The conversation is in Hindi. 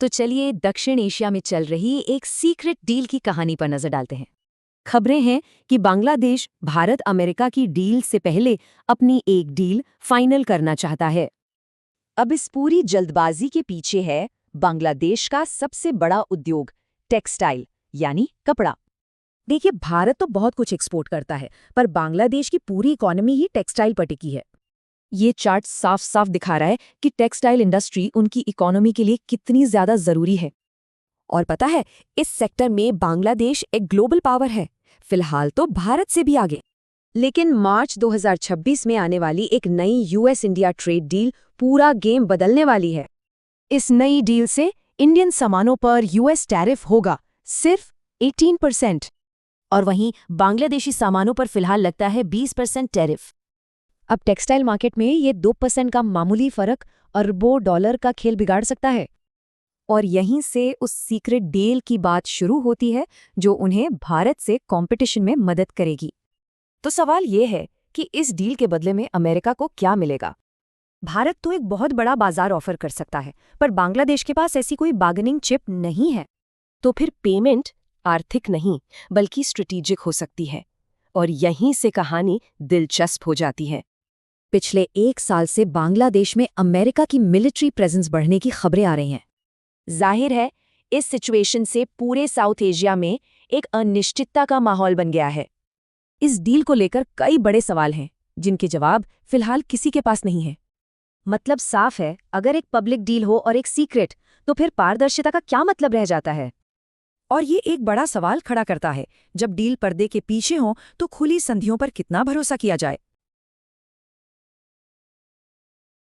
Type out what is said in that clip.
तो चलिए दक्षिण एशिया में चल रही एक सीक्रेट डील की कहानी पर नजर डालते हैं। खबरें हैं कि बांग्लादेश भारत अमेरिका की डील से पहले अपनी एक डील फाइनल करना चाहता है। अब इस पूरी जल्दबाजी के पीछे है बांग्लादेश का सबसे बड़ा उद्योग, टेक्सटाइल यानी कपड़ा। देखिए, भारत तो बहुत कुछ एक्सपोर्ट करता है, पर बांग्लादेश की पूरी इकोनॉमी ही टेक्सटाइल पर टिकी है। ये चार्ट साफ साफ दिखा रहा है कि टेक्सटाइल इंडस्ट्री उनकी इकोनॉमी के लिए कितनी ज्यादा जरूरी है। और पता है, इस सेक्टर में बांग्लादेश एक ग्लोबल पावर है, फिलहाल तो भारत से भी आगे। लेकिन मार्च 2026 में आने वाली एक नई यूएस इंडिया ट्रेड डील पूरा गेम बदलने वाली है। इस नई डील से इंडियन सामानों पर यूएस टैरिफ होगा सिर्फ 18%, और वहीं बांग्लादेशी सामानों पर फिलहाल लगता है 20% टैरिफ। अब टेक्सटाइल मार्केट में ये 2% का मामूली फर्क अरबों डॉलर का खेल बिगाड़ सकता है। और यहीं से उस सीक्रेट डील की बात शुरू होती है जो उन्हें भारत से कंपटीशन में मदद करेगी। तो सवाल ये है कि इस डील के बदले में अमेरिका को क्या मिलेगा। भारत तो एक बहुत बड़ा बाजार ऑफर कर सकता है, पर बांग्लादेश के पास ऐसी कोई बार्गेनिंग चिप नहीं है। तो फिर पेमेंट आर्थिक नहीं बल्कि स्ट्रेटेजिक हो सकती है, और यहीं से कहानी दिलचस्प हो जाती है। पिछले 1 साल से बांग्लादेश में अमेरिका की मिलिट्री प्रेजेंस बढ़ने की खबरें आ रही हैं। जाहिर है, इस सिचुएशन से पूरे साउथ एशिया में एक अनिश्चितता का माहौल बन गया है। इस डील को लेकर कई बड़े सवाल हैं, जिनके जवाब फिलहाल किसी के पास नहीं है। मतलब साफ है, अगर एक पब्लिक डील हो और एक सीक्रेट, तो फिर पारदर्शिता का क्या मतलब रह जाता है। और ये एक बड़ा सवाल खड़ा करता है, जब डील पर्दे के पीछे हो तो खुली संधियों पर कितना भरोसा किया जाए।